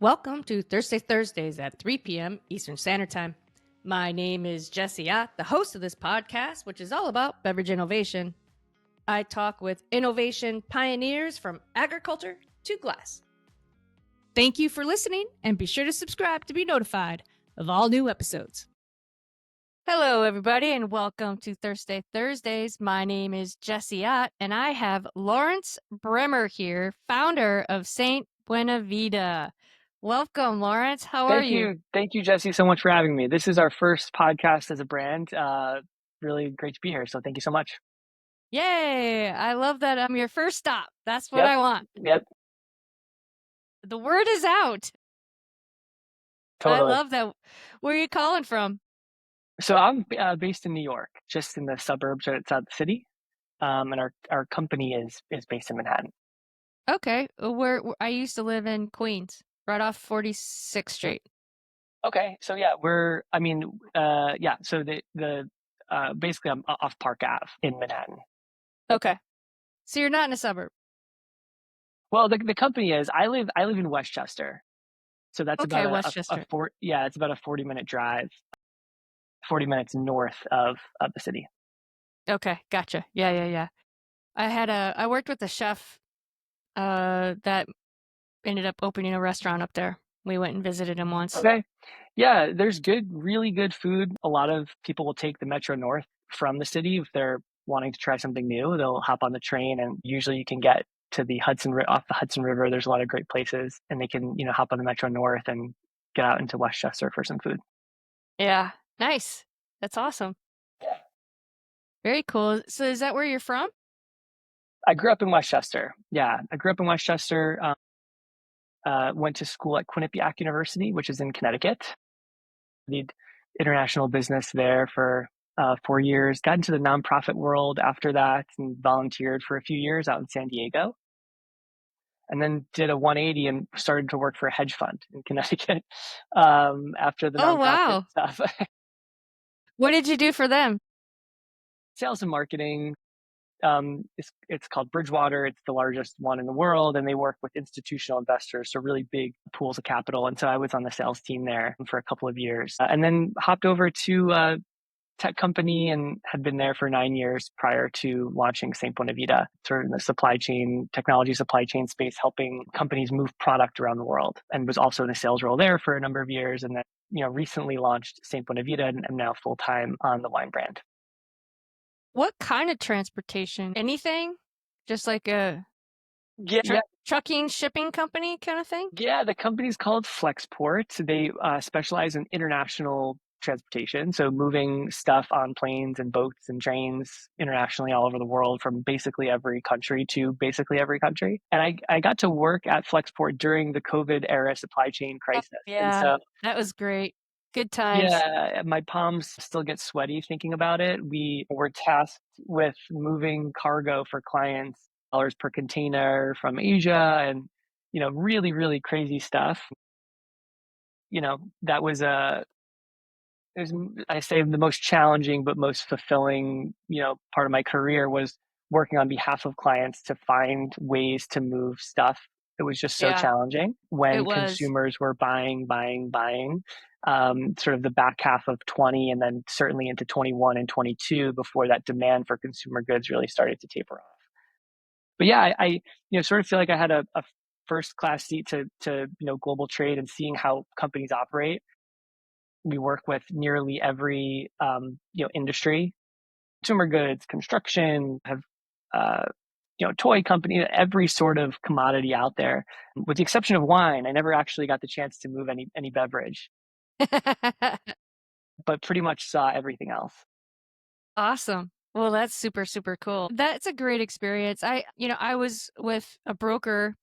Welcome to Thursdays at 3 p.m. Eastern Standard Time. My name is Jesse Ott, the host of this podcast, which is all about beverage innovation. I talk with innovation pioneers from agriculture to glass. Thank you for listening, and be sure to subscribe to be notified of all new episodes. Hello, everybody, and welcome to Thursdays. My name is Jesse Ott, and I have Lawrence Bremer here, founder of Buena Vida. Welcome, Lawrence. How are you? Thank you, Jesse, so much for having me. This is our first podcast as a brand. Really great to be here. So thank you so much. Yay! I love that I'm your first stop. That's what I want. Yep. The word is out. Totally. I love that. Where are you calling from? So I'm based in New York, just in the suburbs right outside the city. And our company is based in Manhattan. Okay. Where I used to live in Queens, right off 46th Street. Okay. So yeah, so basically I'm off Park Ave in Manhattan. Okay. So you're not in a suburb. Well, the company is. I live in Westchester. So that's Okay, about Westchester. it's about a 40-minute drive, 40 minutes north of the city. Okay, gotcha. Yeah. I worked with a chef that ended up opening a restaurant up there. We went and visited him once. Okay. Yeah, there's really good food. A lot of people will take the Metro North from the city if they're wanting to try something new. They'll hop on the train, and usually you can get to the off the Hudson River. There's a lot of great places, and they can, hop on the Metro North and get out into Westchester for some food. Yeah, nice. That's awesome. Yeah. Very cool. So is that where you're from? I grew up in Westchester. Yeah, I grew up in Westchester. Went to school at Quinnipiac University, which is in Connecticut. Did international business there for 4 years. Got into the nonprofit world after that and volunteered for a few years out in San Diego. And then did a 180 and started to work for a hedge fund in Connecticut after the nonprofit stuff. What did you do for them? Sales and marketing. It's called Bridgewater. It's the largest one in the world, and they work with institutional investors, so really big pools of capital. And so I was on the sales team there for a couple of years, and then hopped over to a tech company and had been there for 9 years prior to launching Buena Vida, sort of in the technology supply chain space, helping companies move product around the world, and was also in a sales role there for a number of years. And then, recently launched Buena Vida and am now full-time on the wine brand. What kind of transportation? Anything? Just like a trucking, shipping company kind of thing? Yeah, the company's called Flexport. They specialize in international transportation, so moving stuff on planes and boats and trains internationally all over the world, from basically every country to basically every country. And I got to work at Flexport during the COVID era supply chain crisis. Yeah, and so, that was great. Good times. Yeah, my palms still get sweaty thinking about it. We were tasked with moving cargo for clients, dollars per container from Asia, and really, really crazy stuff. That was I say the most challenging but most fulfilling, part of my career was working on behalf of clients to find ways to move stuff. It was just so challenging when consumers were buying, sort of the back half of 20, and then certainly into 21 and 22 before that demand for consumer goods really started to taper off. But yeah, I sort of feel like I had a first class seat to global trade and seeing how companies operate. We work with nearly every industry, consumer goods, construction, have toy company, every sort of commodity out there, with the exception of wine. I never actually got the chance to move any beverage, but pretty much saw everything else. Awesome. Well, that's super, super cool. That's a great experience. I was with a broker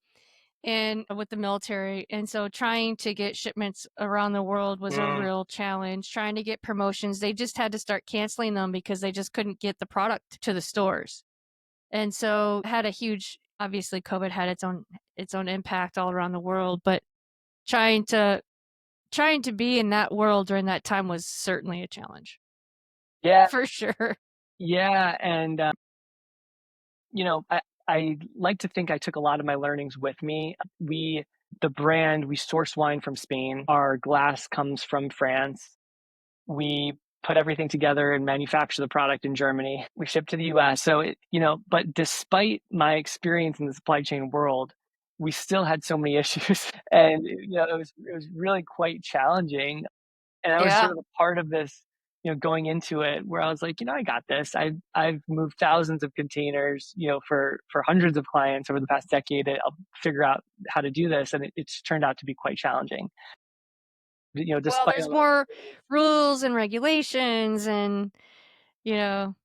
and with the military, and so trying to get shipments around the world was a real challenge. Trying to get promotions, they just had to start canceling them because they just couldn't get the product to the stores. And so had a huge, obviously COVID had its own impact all around the world, but trying to be in that world during that time was certainly a challenge. Yeah, for sure. Yeah, and I like to think I took a lot of my learnings with me. We The brand, we source wine from Spain. Our glass comes from France. We put everything together and manufacture the product in Germany. We ship to the U.S. So, but despite my experience in the supply chain world, we still had so many issues. And, it was really quite challenging. And I was Yeah. sort of a part of this, going into it where I was like, I got this. I've moved thousands of containers, for hundreds of clients over the past decade. I'll figure out how to do this. And it's turned out to be quite challenging. Well, Despite there's more rules and regulations and,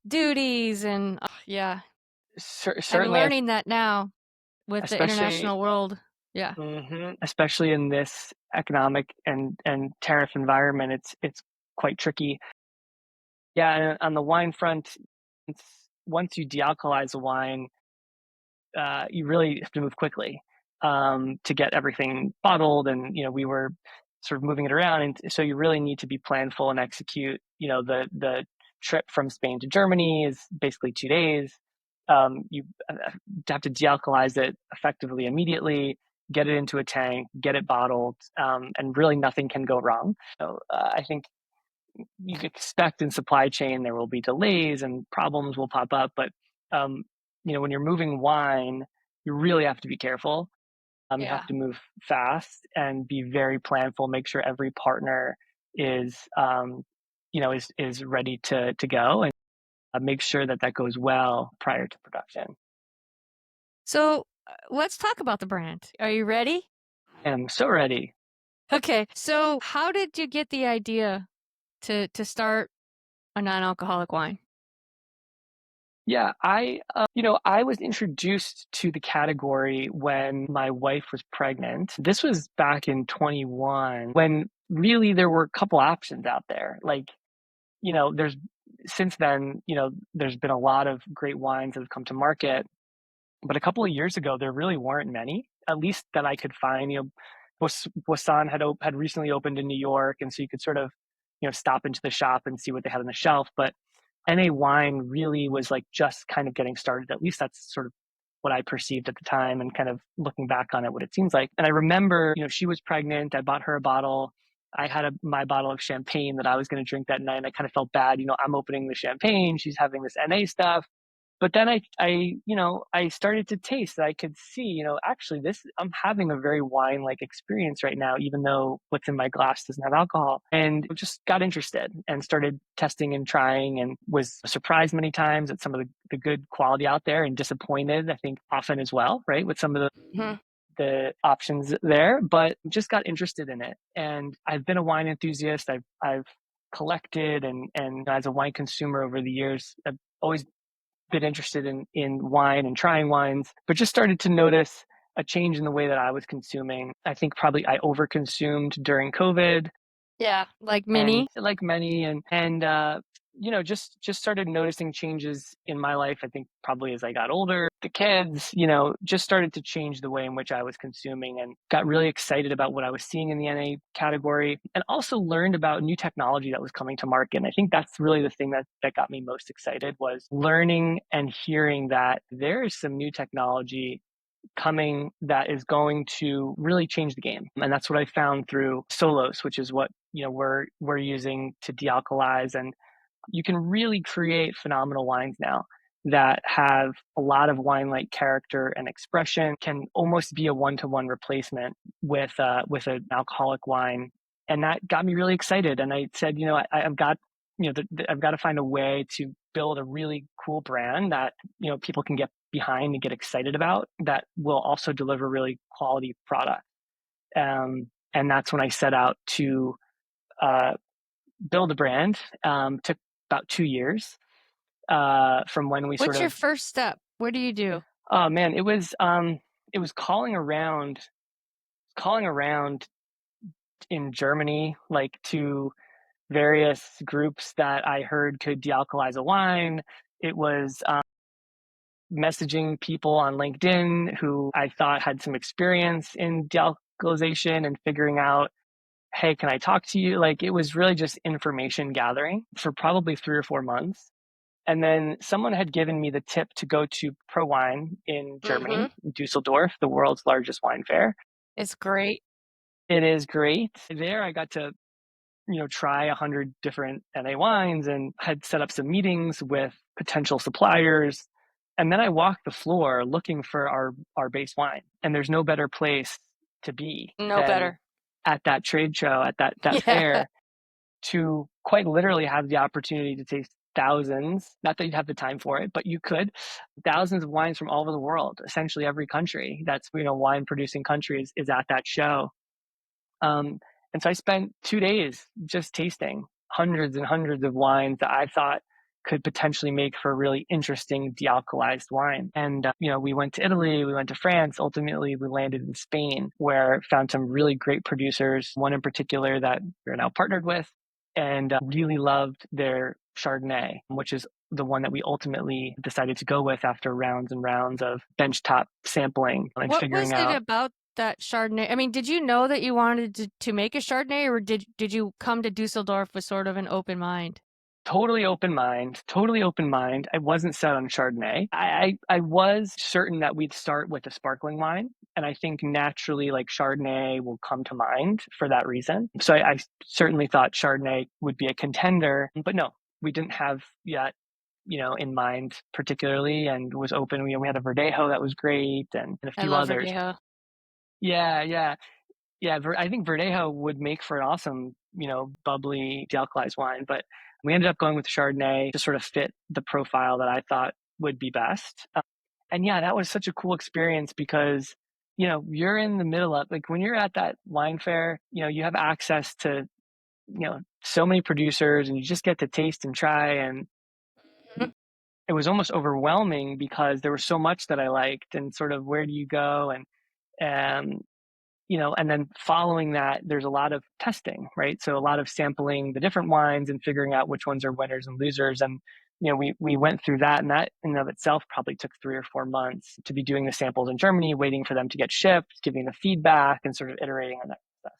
duties and yeah. I'm certainly, learning that now with the especially international world. Yeah. especially in this economic and tariff environment, it's quite tricky. Yeah, and on the wine front, it's, once you dealcoholize a wine, you really have to move quickly to get everything bottled, and we were sort of moving it around, and so you really need to be planful and execute. The trip from Spain to Germany is basically 2 days. You have to dealcoholize it effectively immediately, get it into a tank, get it bottled, and really nothing can go wrong. So I think you can expect in supply chain there will be delays and problems will pop up, but um, when you're moving wine, you really have to be careful. You have Yeah. to move fast and be very planful. Make sure every partner is is ready to go, and make sure that goes well prior to production. So let's talk about the brand. Are you ready? I'm so ready. Okay. So how did you get the idea to start a non-alcoholic wine? Yeah, I was introduced to the category when my wife was pregnant. This was back in 21 when really there were a couple options out there. Like, there's since then, there's been a lot of great wines that have come to market, but a couple of years ago, there really weren't many, at least that I could find. Boisson had recently opened in New York, and so you could sort of, stop into the shop and see what they had on the shelf. But NA wine really was like just kind of getting started. At least that's sort of what I perceived at the time, and kind of looking back on it, what it seems like. And I remember, she was pregnant. I bought her a bottle. I had my bottle of champagne that I was going to drink that night. And I kind of felt bad. I'm opening the champagne. She's having this NA stuff. But then I started to taste. I could see, actually I'm having a very wine-like experience right now, even though what's in my glass doesn't have alcohol. And just got interested and started testing and trying, and was surprised many times at some of the good quality out there, and disappointed, I think, often as well, right? With some of Mhm. the options there, but just got interested in it. And I've been a wine enthusiast. I've collected and as a wine consumer over the years, I've always been interested in wine and trying wines, but just started to notice a change in the way that I was consuming. I think probably I overconsumed during COVID, Yeah. Like and mini. like many, and just started noticing changes in my life. I think probably as I got older, the kids, just started to change the way in which I was consuming, and got really excited about what I was seeing in the NA category, and also learned about new technology that was coming to market. And I think that's really the thing that got me most excited, was learning and hearing that there is some new technology coming that is going to really change the game. And that's what I found through Solos, which is what we're using to dealcoholize. And you can really create phenomenal wines now that have a lot of wine-like character and expression, can almost be a one-to-one replacement with an alcoholic wine. And that got me really excited. And I said, I've got I've got to find a way to build a really cool brand that people can get behind and get excited about, that will also deliver really quality product. And that's when I set out to uh, build a brand. Took about 2 years from when we sort What's your of. first step? What do you do? Oh man, it was calling around in Germany, like to various groups that I heard could dealcoholize a wine. It was messaging people on LinkedIn who I thought had some experience in dealcoholization, and figuring out, hey, can I talk to you? Like, it was really just information gathering for probably 3 or 4 months. And then someone had given me the tip to go to Pro Wine in Mm-hmm. Germany, in Dusseldorf, the world's largest wine fair. It's great. It is great. There I got to, try 100 different NA wines and had set up some meetings with potential suppliers. And then I walked the floor looking for our base wine. And there's no better place to be No than better. at that trade show, at that Yeah. fair, to quite literally have the opportunity to taste thousands, not that you'd have the time for it, but you could, thousands of wines from all over the world, essentially every country that's, wine producing country is at that show. And so I spent 2 days just tasting hundreds and hundreds of wines that I thought could potentially make for a really interesting dealcoholized wine. And, we went to Italy, we went to France. Ultimately, we landed in Spain, where found some really great producers, one in particular that we're now partnered with, and really loved their Chardonnay, which is the one that we ultimately decided to go with after rounds and rounds of benchtop sampling and What was figuring it out. about that Chardonnay? I mean, did you know that you wanted to make a Chardonnay, or did you come to Dusseldorf with sort of an open mind? Totally open mind, totally open mind. I wasn't set on Chardonnay. I was certain that we'd start with a sparkling wine. And I think naturally, like Chardonnay will come to mind for that reason. So I certainly thought Chardonnay would be a contender, but no, we didn't have yet, in mind particularly, and was open. We had a Verdejo that was great, and a I few love others. Verdejo. Yeah, yeah. Yeah, I think Verdejo would make for an awesome, bubbly, dealcoholized wine, but we ended up going with Chardonnay to sort of fit the profile that I thought would be best. And yeah, that was such a cool experience because, you're in the middle of, like, when you're at that wine fair, you have access to, so many producers, and you just get to taste and try. And Mhm. it was almost overwhelming because there was so much that I liked, and sort of where do you go? And and then following that, there's a lot of testing, right? So a lot of sampling the different wines and figuring out which ones are winners and losers. And, we went through that, and that in and of itself probably took 3 or 4 months to be doing the samples in Germany, waiting for them to get shipped, giving the feedback, and sort of iterating on that stuff.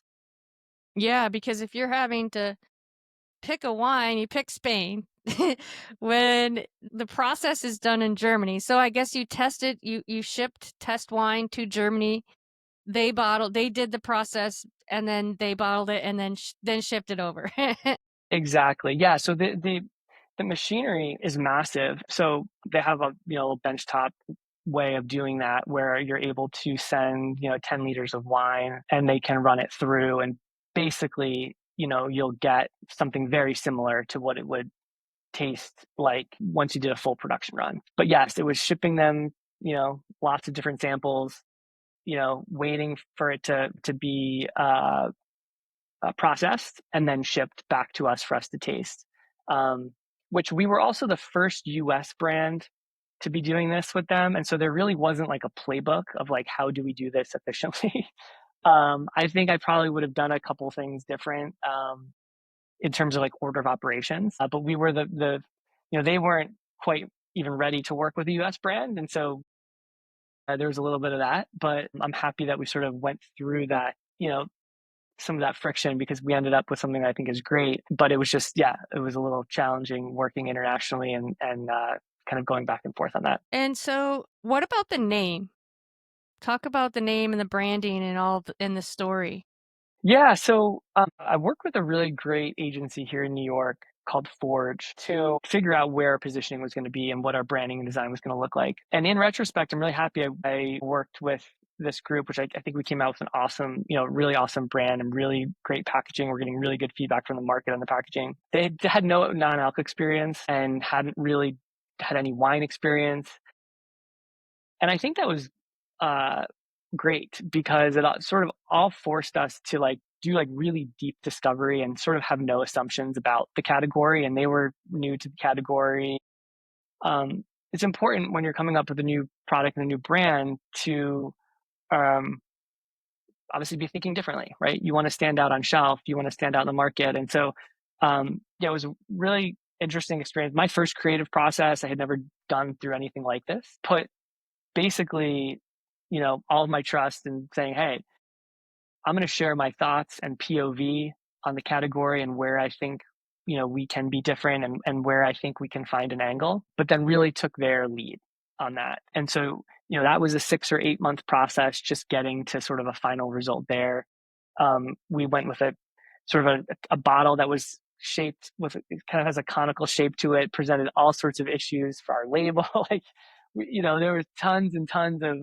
Yeah, because if you're having to pick a wine, you pick Spain when the process is done in Germany. So I guess you shipped test wine to Germany. They did the process, and then they bottled it, and then shipped it over. Exactly. Yeah. So the machinery is massive. So they have a benchtop way of doing that where you're able to send 10 liters of wine, and they can run it through, and basically you'll get something very similar to what it would taste like once you did a full production run. But yes, it was shipping them lots of different samples, waiting for it to be processed and then shipped back to us for us to taste. Which we were also the first US brand to be doing this with them. And so there really wasn't like a playbook of like, how do we do this efficiently? I think I probably would have done a couple things different in terms of like order of operations. But we were they weren't quite even ready to work with a US brand. And so there was a little bit of that. But I'm happy that we sort of went through that, some of that friction, because we ended up with something that I think is great. But it was just, yeah, it was a little challenging working internationally, and kind of going back and forth on that. And so, what about the name? Talk about the name and the branding and in the story. Yeah, so I work with a really great agency here in New York called Forge to figure out where our positioning was going to be and what our branding and design was going to look like. And in retrospect, I'm really happy I worked with this group, which I think we came out with an awesome, really awesome brand and really great packaging. We're getting really good feedback from the market on the packaging. They had no non-alc experience and hadn't really had any wine experience. And I think that was uh, great because it sort of all forced us to like do like really deep discovery and sort of have no assumptions about the category. And they were new to the category. It's important when you're coming up with a new product and a new brand to um, obviously be thinking differently, right? You want to stand out on shelf, you want to stand out in the market. And so, yeah, it was a really interesting experience. My first creative process, I had never done through anything like this. Put basically, all of my trust in saying, hey, I'm going to share my thoughts and POV on the category and where I think, we can be different, and where I think we can find an angle, but then really took their lead on that. And so that was a 6 or 8 month process, just getting to sort of a final result there. We went with a sort of a bottle that was shaped with, it kind of has a conical shape to it, presented all sorts of issues for our label. Like, there were tons and tons of,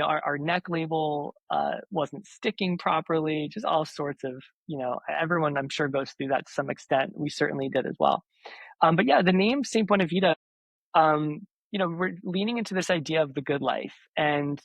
our neck label wasn't sticking properly, just all sorts of, everyone I'm sure goes through that to some extent. We certainly did as well. But yeah, the name Saint Buena Vida, we're leaning into this idea of the good life and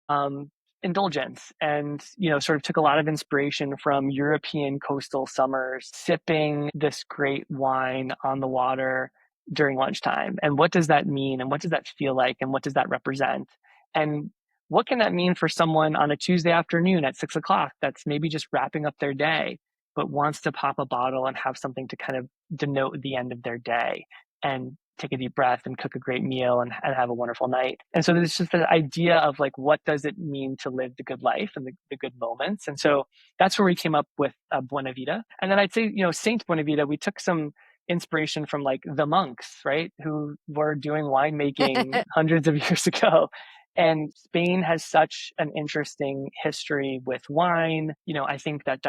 um, indulgence, and sort of took a lot of inspiration from European coastal summers, sipping this great wine on the water during lunchtime. And what does that mean? And what does that feel like? And what does that represent? And what can that mean for someone on a Tuesday afternoon at 6 o'clock that's maybe just wrapping up their day, but wants to pop a bottle and have something to kind of denote the end of their day and take a deep breath and cook a great meal and have a wonderful night. And so there's just the idea of like, what does it mean to live the good life and the good moments? And so that's where we came up with Buena Vida. And then I'd say, Saint Buena Vida, we took some inspiration from like the monks, right? Who were doing winemaking hundreds of years ago. And Spain has such an interesting history with wine. I think that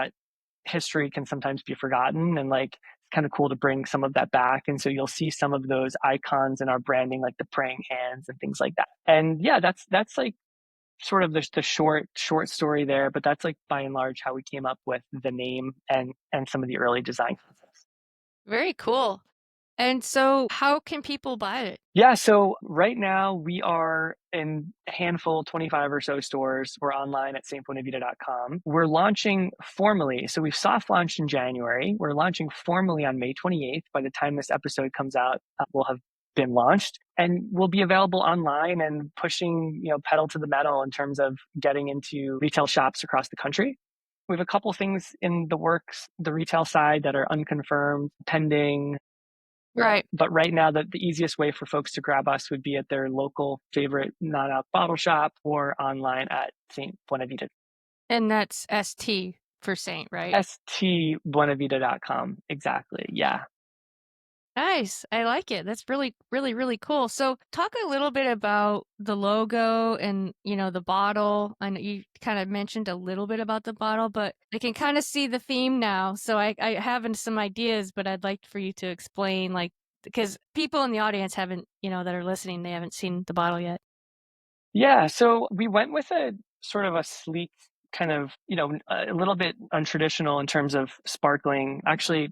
history can sometimes be forgotten, and like it's kind of cool to bring some of that back. And so you'll see some of those icons in our branding, like the praying hands and things like that. And yeah, that's like sort of the short story there, but that's like by and large how we came up with the name and some of the early design concepts. Very cool. And so, how can people buy it? Yeah, so right now we are in a handful, 25 or so stores. We're online at saintbuenavida.com. We're launching formally. So we've soft launched in January. We're launching formally on May 28th. By the time this episode comes out, we'll have been launched, and we'll be available online and pushing, pedal to the metal in terms of getting into retail shops across the country. We have a couple things in the works, the retail side, that are unconfirmed, pending. Right. But right now, the easiest way for folks to grab us would be at their local favorite non-alc bottle shop or online at St. Buenavida. And that's ST for Saint, right? stbuenavida.com. Exactly. Yeah. Nice. I like it. That's really, really, really cool. So talk a little bit about the logo and, the bottle. I know you kind of mentioned a little bit about the bottle, but I can kind of see the theme now. So I have some ideas, but I'd like for you to explain, like, because people in the audience haven't, that are listening, they haven't seen the bottle yet. Yeah. So we went with a sort of a sleek kind of, a little bit untraditional in terms of sparkling. Actually,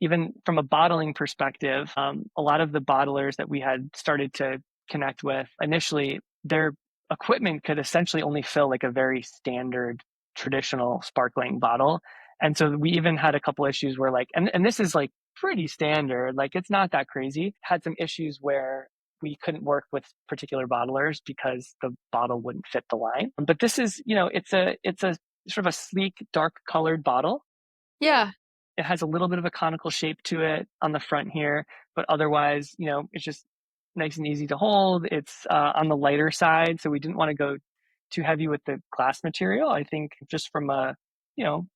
even from a bottling perspective, a lot of the bottlers that we had started to connect with initially, their equipment could essentially only fill like a very standard traditional sparkling bottle. And so we even had a couple issues where like, and this is like pretty standard, like it's not that crazy, had some issues where we couldn't work with particular bottlers because the bottle wouldn't fit the line. But this is, it's a sort of a sleek, dark colored bottle. Yeah. It has a little bit of a conical shape to it on the front here, but otherwise, it's just nice and easy to hold. It's on the lighter side, so we didn't want to go too heavy with the glass material. I think just from an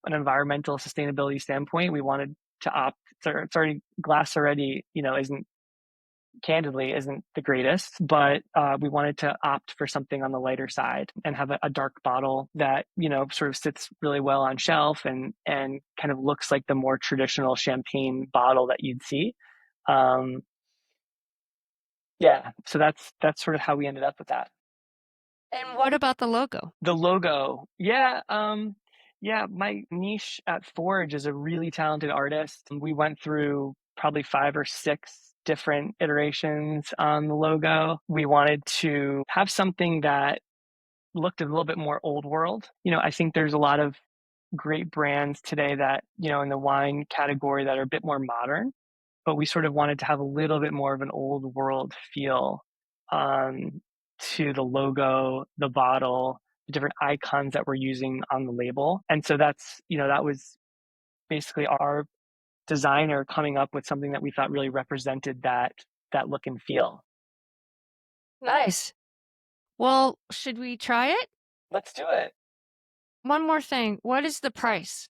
environmental sustainability standpoint, we wanted to opt. It's already glass already, isn't the greatest, but we wanted to opt for something on the lighter side and have a dark bottle that, sort of sits really well on shelf and kind of looks like the more traditional champagne bottle that you'd see. Um, yeah, so that's sort of how we ended up with that. And what about the logo? The logo, yeah, yeah, my niche at Forge is a really talented artist. We went through probably 5 or 6 different iterations on the logo. We wanted to have something that looked a little bit more old world. I think there's a lot of great brands today that, in the wine category that are a bit more modern, but we sort of wanted to have a little bit more of an old world feel um, to the logo, the bottle, the different icons that we're using on the label. And so that was basically our designer coming up with something that we thought really represented that look and feel. Nice. Well, should we try it? Let's do it. One more thing. What is the price?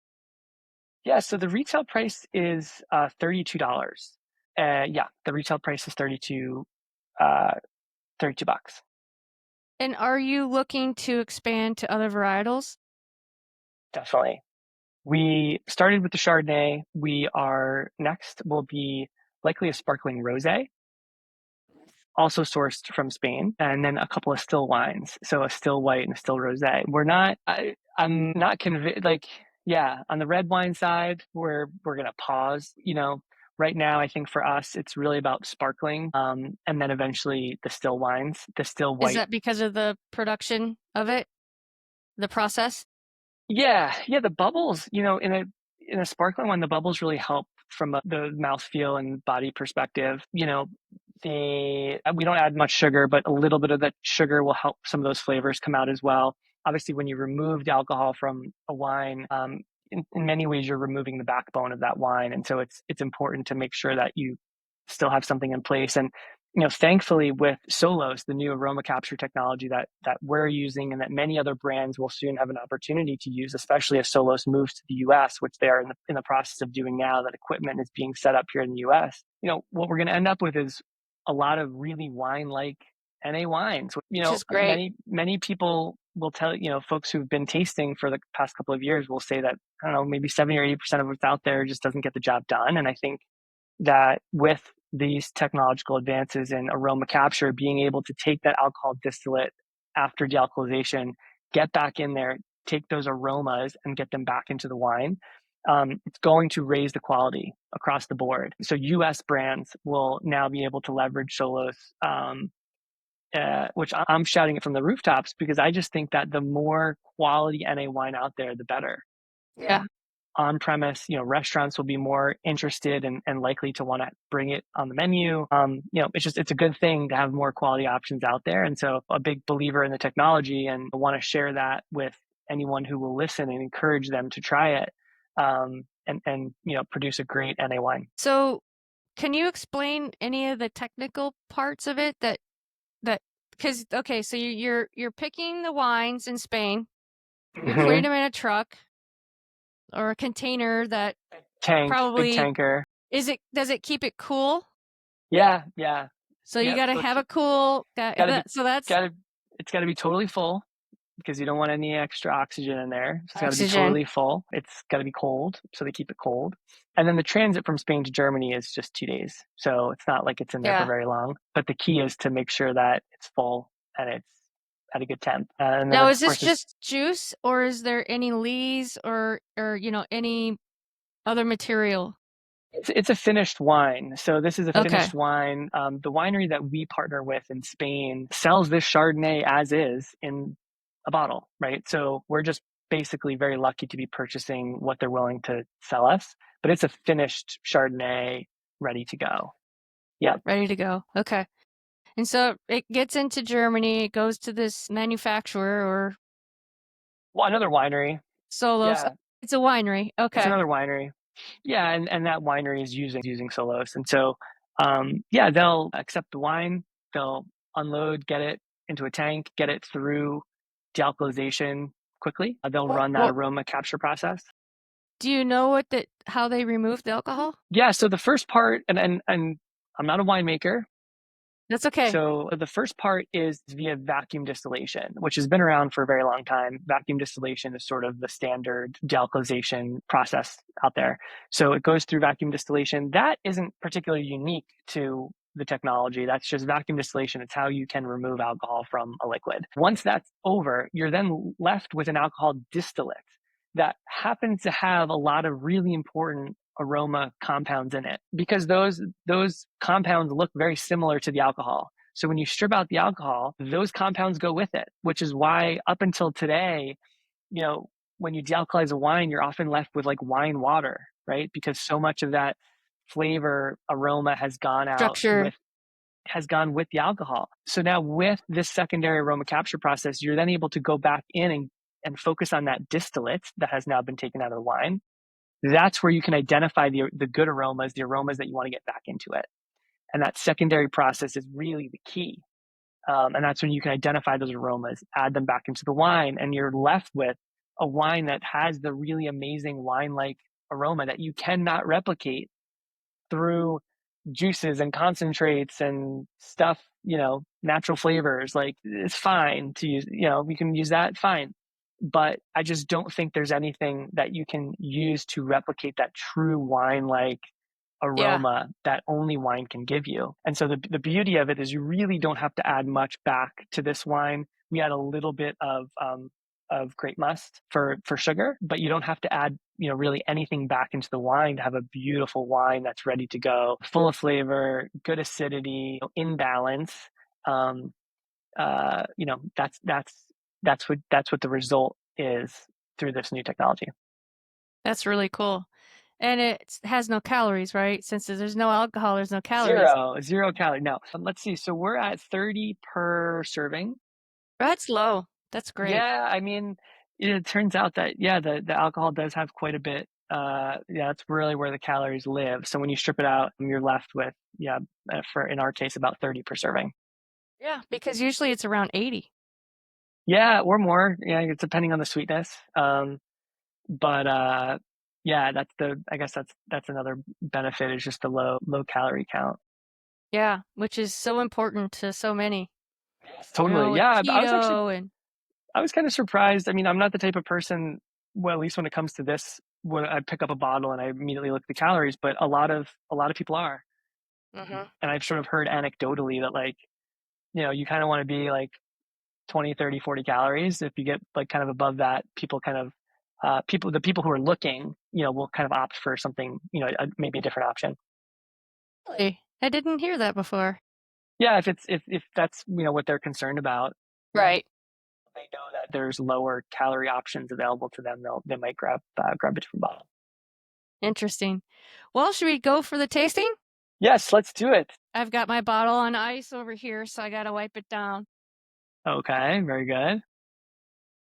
Yeah, so the retail price is $32. Yeah, the retail price is 32 $32. And are you looking to expand to other varietals? Definitely. We started with the Chardonnay. Next will be likely a sparkling rosé, also sourced from Spain, and then a couple of still wines. So a still white and a still rosé. I'm not convinced, yeah, on the red wine side, we're going to pause, right now. I think for us, it's really about sparkling, and then eventually the still wines, the still Is white. that because of the production of it, the process? Yeah, yeah, the bubbles, in a sparkling one, the bubbles really help from the mouthfeel and body perspective. We don't add much sugar, but a little bit of that sugar will help some of those flavors come out as well. Obviously, when you remove the alcohol from a wine, in many ways you're removing the backbone of that wine, and so it's important to make sure that you still have something in place. And thankfully, with Solos, the new aroma capture technology that we're using and that many other brands will soon have an opportunity to use, especially as Solos moves to the U.S., which they are in the process of doing now. That equipment is being set up here in the U.S. What we're going to end up with is a lot of really wine-like NA wines. Which is great. Many people will tell, folks who've been tasting for the past couple of years will say that, I don't know, maybe 70 or 80% of what's out there just doesn't get the job done. And I think that with these technological advances in aroma capture, being able to take that alcohol distillate after dealcoholization, get back in there, take those aromas and get them back into the wine, it's going to raise the quality across the board. So U.S. brands will now be able to leverage Solos, which I'm shouting it from the rooftops because I just think that the more quality NA wine out there, the better. Yeah. On premise, restaurants will be more interested and likely to want to bring it on the menu. It's a good thing to have more quality options out there. And so a big believer in the technology, and I want to share that with anyone who will listen and encourage them to try it, and produce a great NA wine. So can you explain any of the technical parts of it that because okay, so you're picking the wines in Spain, you're putting them in a truck or a container that Big probably tanker. does it keep it cool? Yeah, yeah. So you Yep. got to have a cool Gotta be, so that's it's gotta be totally full because you don't want any extra oxygen in there. So it's got to be oxygen. totally full. It's got to be cold, so they keep it cold. And then the transit from Spain to Germany is just 2 days. So it's not like it's in there for Yeah. very long. But the key is to make sure that it's full and it's at a good temp. And then, Now, of is this course, just juice or is there any lees or any other material? it's a finished wine. So this is a Okay. finished wine. The winery that we partner with in Spain sells this Chardonnay as is in a bottle, right? So we're just basically very lucky to be purchasing what they're willing to sell us, but it's a finished Chardonnay ready to go. Yeah. Ready to go. Okay. And so it gets into Germany, it goes to this manufacturer or Well, another winery. Solos. Yeah. It's a winery. It's Okay. another winery. Yeah. And that winery is using Solos. And so, yeah, they'll accept the wine, they'll unload, get it into a tank, get it through dealcoholization quickly. They'll run that Well, aroma capture process. do you know how they remove the alcohol? Yeah. So the first part, and I'm not a winemaker. That's okay. So the first part is via vacuum distillation, which has been around for a very long time. Vacuum distillation is sort of the standard dealcoholization process out there. So it goes through vacuum distillation. That isn't particularly unique to the technology. That's just vacuum distillation. It's how you can remove alcohol from a liquid. Once that's over, you're then left with an alcohol distillate that happens to have a lot of really important aroma compounds in it because those compounds look very similar to the alcohol. So when you strip out the alcohol, those compounds go with it, which is why up until today, when you dealcoholize a wine, you're often left with like wine water, right? Because so much of that flavor aroma Structure. has gone with the alcohol. So now with this secondary aroma capture process, you're then able to go back in and focus on that distillate that has now been taken out of the wine. That's where you can identify the good aromas, the aromas that you want to get back into it. And that secondary process is really the key. And that's when you can identify those aromas, add them back into the wine, and you're left with a wine that has the really amazing wine-like aroma that you cannot replicate through juices and concentrates and stuff, natural flavors. Like, it's fine to use, we can use that, fine. But I just don't think there's anything that you can use to replicate that true wine like Yeah. aroma that only wine can give you. And so the beauty of it is you really don't have to add much back to this wine. We add a little bit of grape must for sugar, but you don't have to add, really anything back into the wine to have a beautiful wine that's ready to go, full of flavor, good acidity, in balance. Um, that's what the result is through this new technology. That's really cool. And it has no calories, right? Since there's no alcohol, there's no calories. Zero calorie. No, let's see. So we're at 30 per serving. That's low. That's great. Yeah, I mean, it turns out that, yeah, the alcohol does have quite a bit. Yeah, that's really where the calories live. So when you strip it out, you're left with, yeah, for in our case, about 30 per serving. Yeah, because usually it's around 80. Yeah, or more. Yeah, it's depending on the sweetness. But yeah, I guess that's another benefit, is just the low calorie count. Yeah, which is so important to so many. Totally. With Yeah, keto and I was kind of surprised. I mean, I'm not the type of person, well, at least when it comes to this, when I pick up a bottle and I immediately look at the calories, but a lot of people are. Mhm. And I've sort of heard anecdotally that, like, you kind of want to be like 20, 30, 40 calories. If you get like kind of above that, people kind of the people who are looking, will kind of opt for something, maybe a different option. Really? I didn't hear that before. Yeah, if that's, what they're concerned about, Right. they know that there's lower calorie options available to them, they might grab a different bottle. Interesting. Well, should we go for the tasting? Yes, let's do it. I've got my bottle on ice over here, so I gotta wipe it down. Okay, very good.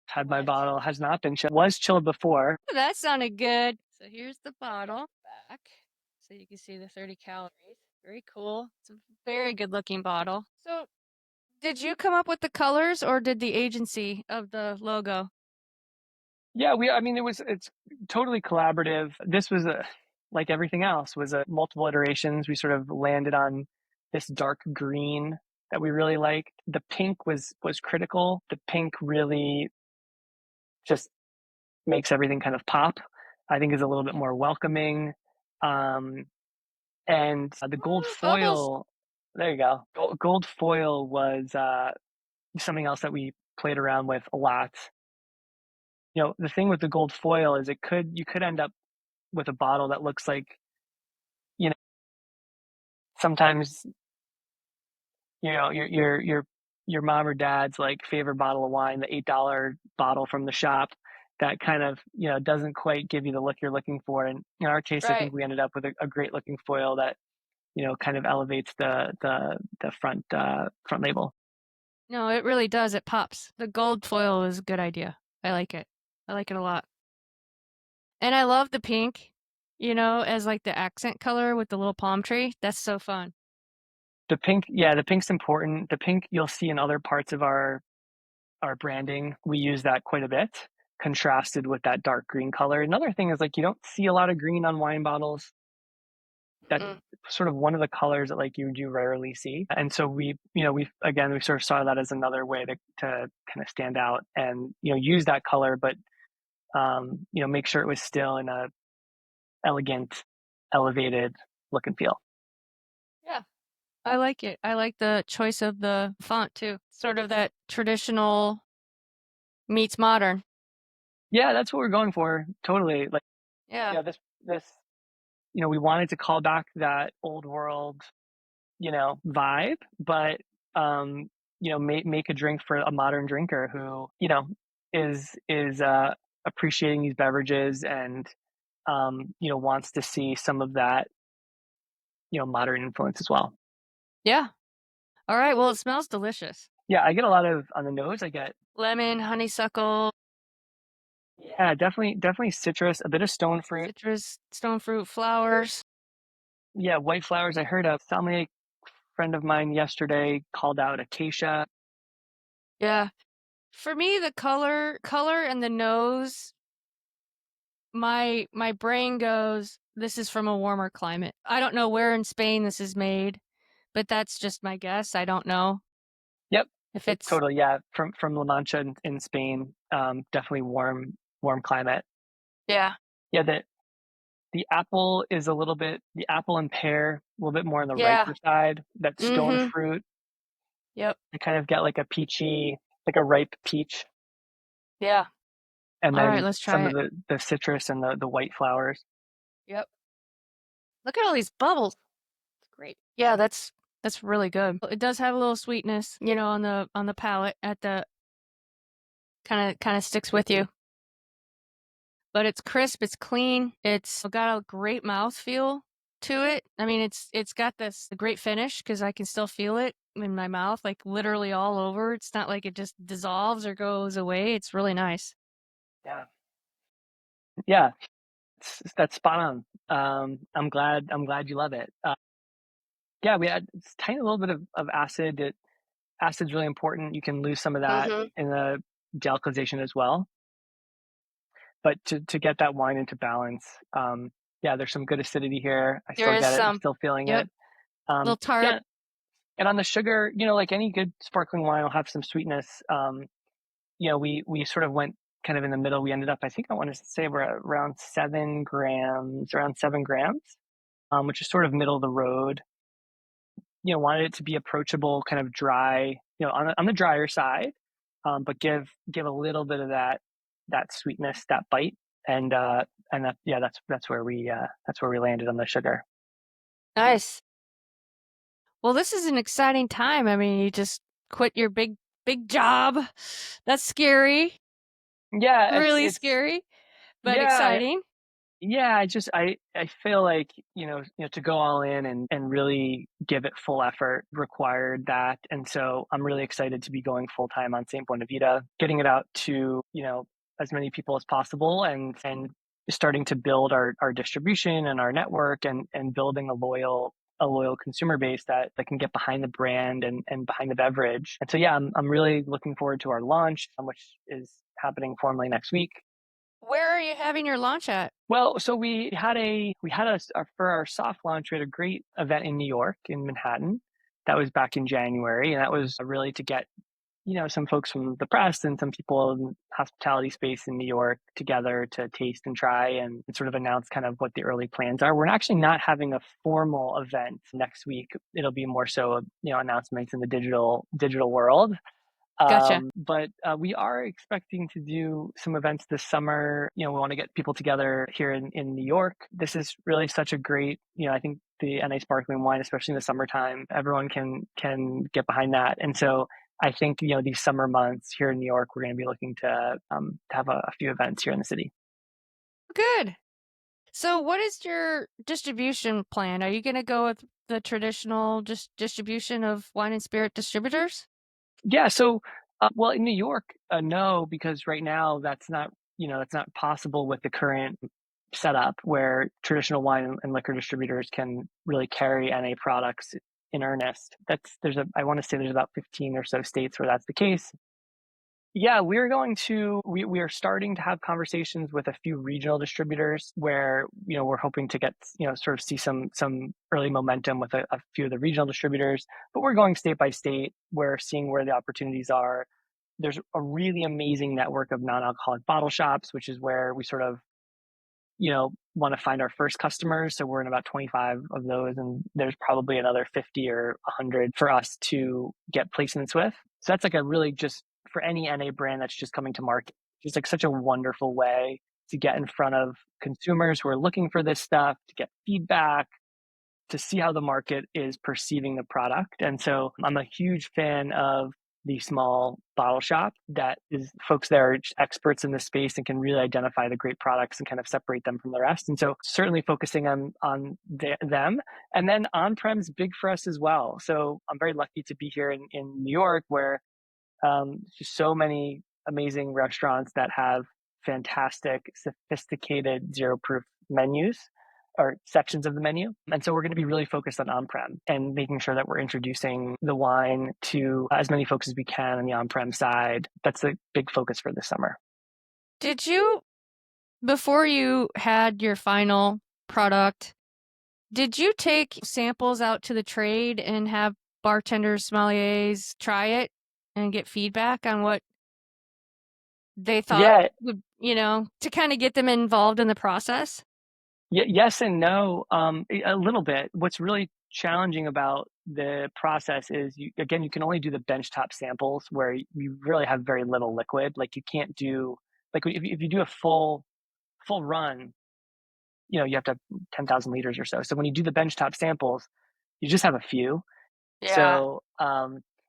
Had my Wet. bottle has not been chilled. Was chilled before. That sounded good. So here's the bottle back. So you can see the 30 calories. Very cool. It's a very good looking bottle. So did you come up with the colors or did the agency of the logo? Yeah, I mean, it's totally collaborative. This was like everything else, was a multiple iterations. We sort of landed on this dark green that we really liked. The pink was critical. The pink really just makes everything kind of pop. I think is a little bit more welcoming. Um, and the gold Ooh, bubbles. foil, there you go. Gold foil was something else that we played around with a lot. The thing with the gold foil is you could end up with a bottle that looks like, you know, sometimes, your mom or dad's like favorite bottle of wine, the $8 bottle from the shop, that kind of, doesn't quite give you the look you're looking for. And in our case, I Right. think we ended up with a great looking foil that, kind of elevates the front label. No, it really does. It pops. The gold foil is a good idea. I like it. I like it a lot. And I love the pink, as like the accent color with the little palm tree. That's so fun. The pink, yeah, the pink's important. The pink you'll see in other parts of our branding. We use that quite a bit, contrasted with that dark green color. Another thing is, like, you don't see a lot of green on wine bottles. That's Mm. sort of one of the colors that, like, you do rarely see. And so we sort of saw that as another way to kind of stand out and, use that color, but make sure it was still in a elegant, elevated look and feel. Yeah. I like it. I like the choice of the font too. Sort of that traditional meets modern. Yeah, that's what we're going for. Totally. Like, Yeah. this, we wanted to call back that old world, vibe, but make a drink for a modern drinker who, is appreciating these beverages and wants to see some of that, modern influence as well. Yeah. All right. Well, it smells delicious. Yeah, I get a lot of on the nose. I get, Lemon, honeysuckle, yeah, definitely citrus, a bit of stone fruit. citrus, stone fruit, flowers. Yeah, white flowers. I heard a sommelier friend of mine yesterday called out acacia. Yeah. For me, the color and the nose my brain goes, this is from a warmer climate. I don't know where in Spain this is made, but that's just my guess. I don't know Yep, if it's totally. Yeah, from La Mancha in Spain, definitely warm climate. yeah. Yeah, the apple is a little bit the apple and pear a little bit more on the Yeah. riper side. That stone Mhm. fruit, Yep. you kind of get like a peachy, like a ripe peach, Yeah. and All right, then let's some try of it. the citrus and the white flowers. Yep. Look at all these bubbles. It's great. Yeah, that's really good. It does have a little sweetness, on the palate at the kind of sticks with you. But it's crisp, it's clean, it's got a great mouthfeel to it. I mean, it's got this great finish because I can still feel it in my mouth, like literally all over. It's not like it just dissolves or goes away. It's really nice. Yeah, yeah, that's spot on. I'm glad you love it. Yeah, we had it's tiny little bit of acid. Acid's really important. You can lose some of that Mm-hmm. in the dealcoholization as well. But to get that wine into balance, yeah, there's some good acidity here. I There still is get it. I'm some. still feeling Yep. it. Little tart. Yeah, and on the sugar, like any good sparkling wine will have some sweetness. We sort of went kind of in the middle. We ended up, I think I want to say we're at around 7 grams, which is sort of middle of the road. Wanted it to be approachable, kind of dry, on the drier side, but give a little bit of that sweetness, that bite, and that yeah, that's where we landed on the sugar. Nice. Well, this is an exciting time. I mean, you just quit your big job. That's scary. Yeah, Really it's scary, but yeah, exciting. yeah. I feel like to go all in and really give it full effort required that, and so I'm really excited to be going full time on Saint Buena Vida, getting it out to as many people as possible, and starting to build our distribution and our network, and building a loyal consumer base that can get behind the brand and behind the beverage. And so yeah, I'm really looking forward to our launch, which is happening formally next week. Where are you having your launch at? Well, so for our soft launch, we had a great event in New York, in Manhattan. That was back in January, and that was really to get some folks from the press and some people in hospitality space in New York together to taste and try and sort of announce kind of what the early plans are. We're actually not having a formal event next week. It'll be more so announcements in the digital world. Gotcha. But we are expecting to do some events this summer. We want to get people together here in New York. This is really such a great, I think the NA sparkling wine, especially in the summertime, everyone can get behind that. And so I think, these summer months here in New York, we're going to be looking to have a few events here in the city. Good. So, what is your distribution plan? Are you going to go with the traditional distribution of wine and spirit distributors? Yeah. So, well, in New York, no, because right now that's not possible with the current setup where traditional wine and liquor distributors can really carry NA products in earnest. I want to say there's about 15 or so states where that's the case. Yeah, we are starting to have conversations with a few regional distributors where, we're hoping to get, sort of see some early momentum with a few of the regional distributors, but we're going state by state. We're seeing where the opportunities are. There's a really amazing network of non-alcoholic bottle shops, which is where we sort of, want to find our first customers. So we're in about 25 of those, and there's probably another 50 or 100 for us to get placements with. So that's like a really just for any NA brand that's just coming to market, just like such a wonderful way to get in front of consumers who are looking for this stuff, to get feedback, to see how the market is perceiving the product. And so I'm a huge fan of the small bottle shop that is folks that are experts in the space and can really identify the great products and kind of separate them from the rest. And so certainly focusing on them. And then on-prem's big for us as well. So I'm very lucky to be here in New York where just so many amazing restaurants that have fantastic, sophisticated zero proof menus or sections of the menu. And so we're going to be really focused on prem and making sure that we're introducing the wine to as many folks as we can on the on prem side. That's a big focus for this summer. Did you Before you had your final product, did you take samples out to the trade and have bartenders, sommeliers try it and get feedback on what they thought Yeah, would, to kind of get them involved in the process? yes and no, a little bit. What's really challenging about the process is you can only do the benchtop samples where you really have very little liquid. Like you can't do like if you do a full run, you have to have 10,000 liters or so. So when you do the benchtop samples, you just have a few. Yeah. So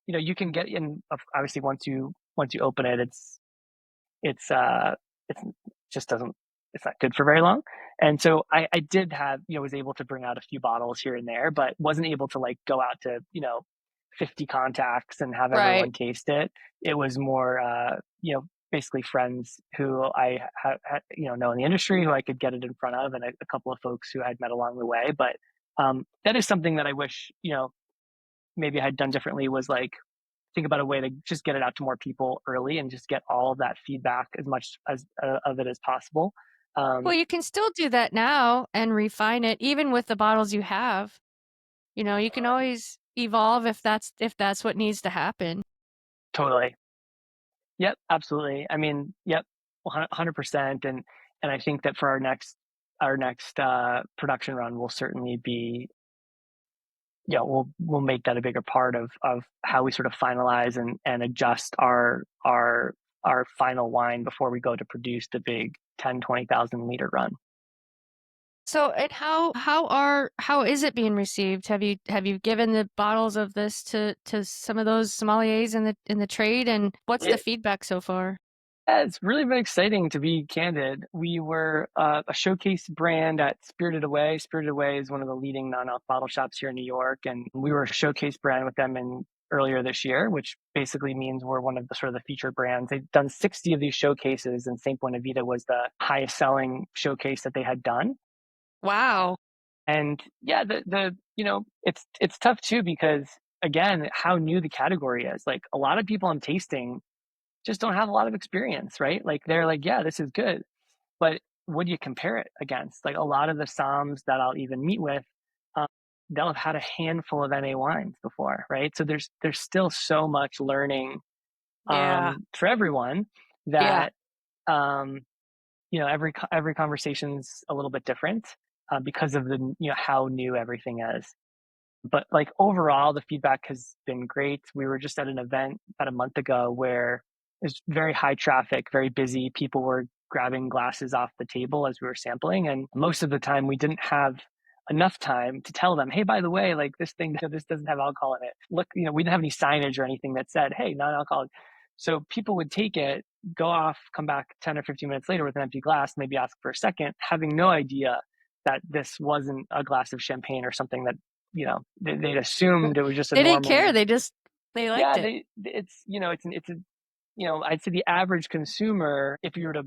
you can get in. Obviously, once you open it, it's it's just doesn't it's not good for very long. And so I did have was able to bring out a few bottles here and there, but wasn't able to like go out to 50 contacts and have Right. everyone taste it. It was more basically friends who I know in the industry who I could get it in front of, and a couple of folks who I'd met along the way. But that is something that I wish maybe I had done differently, was like think about a way to just get it out to more people early and just get all of that feedback as much as of it as possible. Well, Um, you can still do that now and refine it, even with the bottles you have. You can always evolve if that's what needs to happen. totally. Yep, absolutely. I mean, yep, 100%. And I think that for our next production run will certainly be we'll make that a bigger part of how we sort of finalize and adjust our final wine before we go to produce the big 10-20,000 liter run. So, and how is it being received? Have you given the bottles of this to some of those sommeliers in the trade, and what's the It, feedback so far? Yeah, it's really been exciting, to be candid. We were a showcase brand at Spirited Away. Spirited Away is one of the leading non-alc bottle shops here in New York, and we were a showcase brand with them in earlier this year, which basically means we're one of the sort of the featured brands. They've done 60 of these showcases, and St. Buena Vida was the highest selling showcase that they had done. Wow. And yeah, it's tough too, because again, how new the category is. Like a lot of people I'm tasting just don't have a lot of experience, right? Like they're like, yeah, this is good, but what do you compare it against? Like a lot of the Psalms that I'll even meet with, um, they'll have had a handful of NA wines before, right? So there's still so much learning Yeah. for everyone Yeah. that every conversation's a little bit different because of the how new everything is. But like overall, the feedback has been great. We were just at an event about a month ago where it's very high traffic, very busy. People were grabbing glasses off the table as we were sampling. And most of the time, we didn't have enough time to tell them, hey, by the way, like this thing, this doesn't have alcohol in it. Look, we didn't have any signage or anything that said, hey, non-alcoholic. So people would take it, go off, come back 10 or 15 minutes later with an empty glass, maybe ask for a second, having no idea that this wasn't a glass of champagne or something that they'd assumed it was just a They didn't care. normal. They liked Yeah, it. it's a I'd say the average consumer, if you were to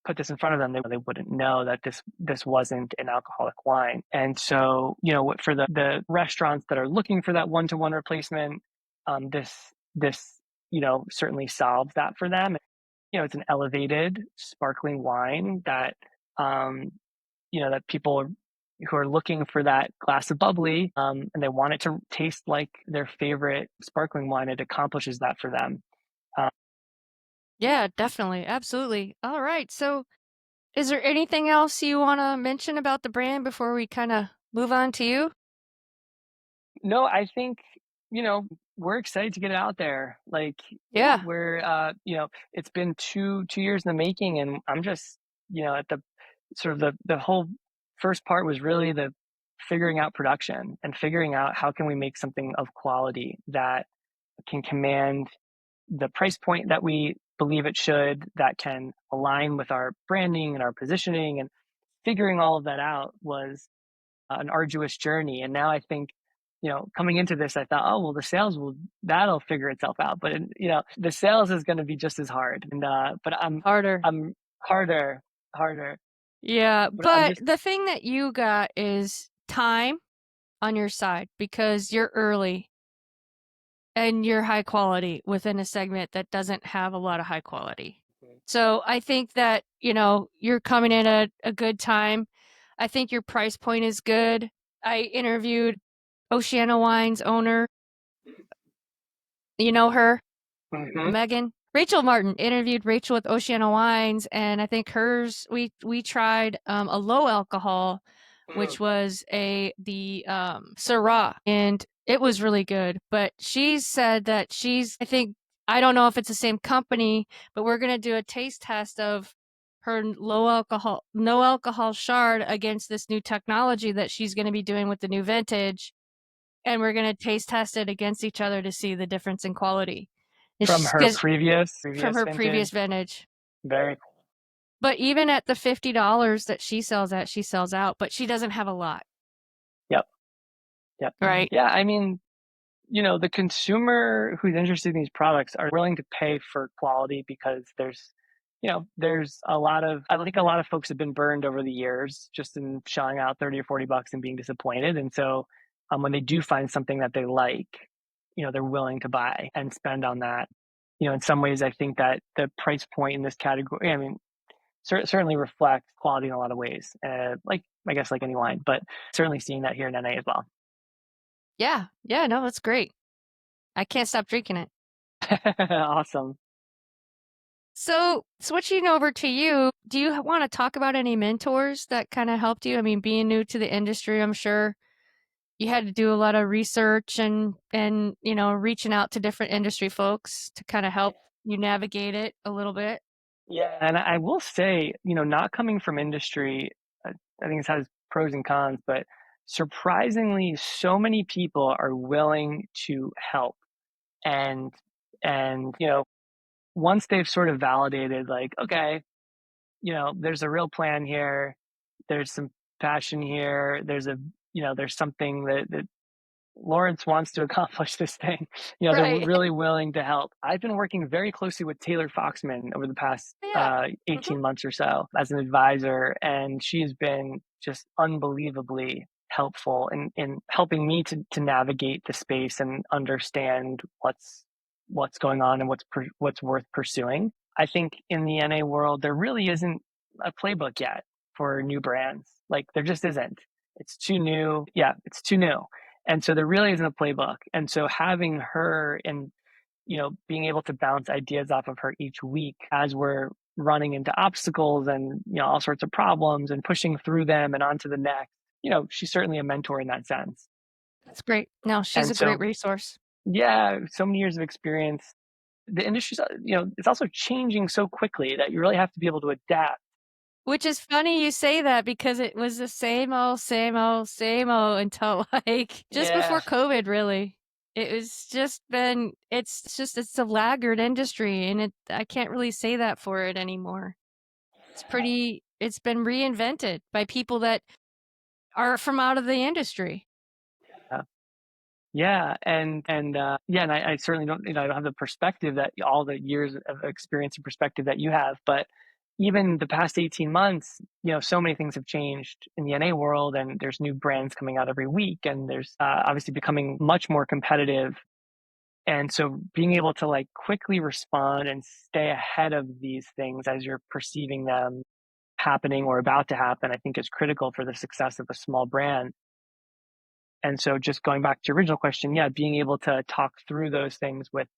put this in front of them, they wouldn't know that this wasn't an alcoholic wine. And so for the restaurants that are looking for that one-to-one replacement, this certainly solves that for them. It's an elevated sparkling wine that that people who are looking for that glass of bubbly, and they want it to taste like their favorite sparkling wine. It accomplishes that for them. Um, Yeah, definitely. Absolutely. All right. So, is there anything else you want to mention about the brand before we kind of move on to you? no, I think we're excited to get it out there. Like Yeah. we're it's been two years in the making, and I'm just at the sort of the whole first part was really the figuring out production and figuring out how can we make something of quality that can command the price point that we believe it should, that can align with our branding and our positioning. And figuring all of that out was an arduous journey. And now I think, coming into this, I thought, oh, well, the sales that'll figure itself out. But, the sales is going to be just as hard. And, but Harder. I'm harder. Yeah, But I'm but just, the thing that you got is time on your side because you're early and you're high quality within a segment that doesn't have a lot of high quality. So I think that, you know, you're coming in at a good time. I think your price point is good. I interviewed Oceana Wine's owner. You know her? Mm-hmm. Megan. Rachel Martin interviewed Rachel with Oceana Wines, and I think hers we tried a low alcohol, which was the Syrah, and it was really good. But she said that I don't know if it's the same company, but we're gonna do a taste test of her no alcohol Chard against this new technology that she's gonna be doing with the new vintage, and we're gonna taste test it against each other to see the difference in quality. From her Because previous from her vintage. previous vintage. Very cool. But even at the $50 that she sells at, she sells out, but she doesn't have a lot. Yep. Yep. Right. Yeah. I mean, the consumer who's interested in these products are willing to pay for quality because there's I think a lot of folks have been burned over the years just in shelling out 30 or $40 and being disappointed. And so when they do find something that they like, they're willing to buy and spend on that. In some ways, I think that the price point in this category, I mean, certainly reflects quality in a lot of ways, I guess like any wine, but certainly seeing that here in NA as well. Yeah. Yeah. No, that's great. I can't stop drinking it. Awesome. So, switching over to you, do you want to talk about any mentors that kind of helped you? I mean, being new to the industry, I'm sure you had to do a lot of research and reaching out to different industry folks to kind of help you navigate it a little bit. Yeah, and I will say, not coming from industry, I think it has pros and cons, but surprisingly, so many people are willing to help. And once they've sort of validated, like, okay, there's a real plan here, there's some passion here, there's something that Lawrence wants to accomplish this thing. They're Right. really willing to help. I've been working very closely with Taylor Foxman over the past Yeah. 18 months or so as an advisor, and she has been just unbelievably helpful in helping me to navigate the space and understand what's going on and what's worth pursuing. I think in the NA world, there really isn't a playbook yet for new brands. Like there just isn't. It's too new. Yeah, it's too new. And so there really isn't a playbook. And so having her and, being able to bounce ideas off of her each week as we're running into obstacles and, all sorts of problems and pushing through them and on to the next, she's certainly a mentor in that sense. That's great. No, she's And a great so, resource. yeah, so many years of experience. The industry's, it's also changing so quickly that you really have to be able to adapt. Which is funny you say that because it was the same old, same old, same old until like just Yeah. before COVID, really. It's a laggard industry and I can't really say that for it anymore. It's been reinvented by people that are from out of the industry. Yeah, and I certainly don't, I don't have the perspective that all the years of experience and perspective that you have, but even the past 18 months, so many things have changed in the NA world, and there's new brands coming out every week, and there's obviously becoming much more competitive. And so being able to like quickly respond and stay ahead of these things as you're perceiving them happening or about to happen, I think is critical for the success of a small brand. And so just going back to your original question, yeah, being able to talk through those things with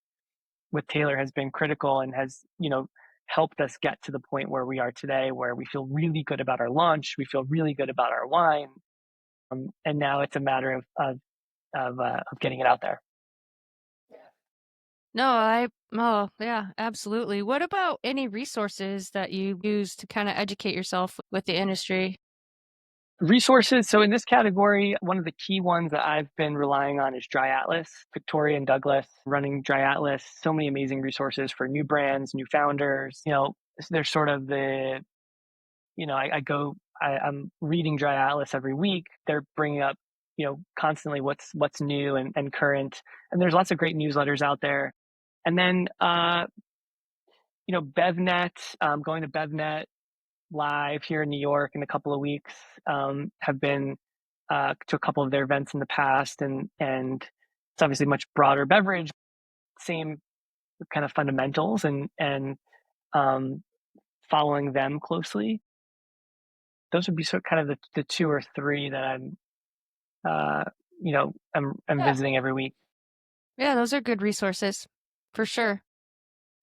Taylor has been critical and has, helped us get to the point where we are today, where we feel really good about our launch, we feel really good about our wine, and now it's a matter of getting it out there. Oh, yeah, absolutely. What about any resources that you use to kind of educate yourself with the industry? Resources. So in this category, one of the key ones that I've been relying on is Dry Atlas. Victoria and Douglas running Dry Atlas. So many amazing resources for new brands, new founders. They're sort of I'm reading Dry Atlas every week. They're bringing up, constantly what's new and current. And there's lots of great newsletters out there. And then, BevNet, going to BevNet live here in New York in a couple of weeks, have been to a couple of their events in the past, and it's obviously much broader beverage, same kind of fundamentals, and following them closely. Those would be kind of the two or three that uh, I'm Yeah. visiting every week. Yeah, those are good resources for sure.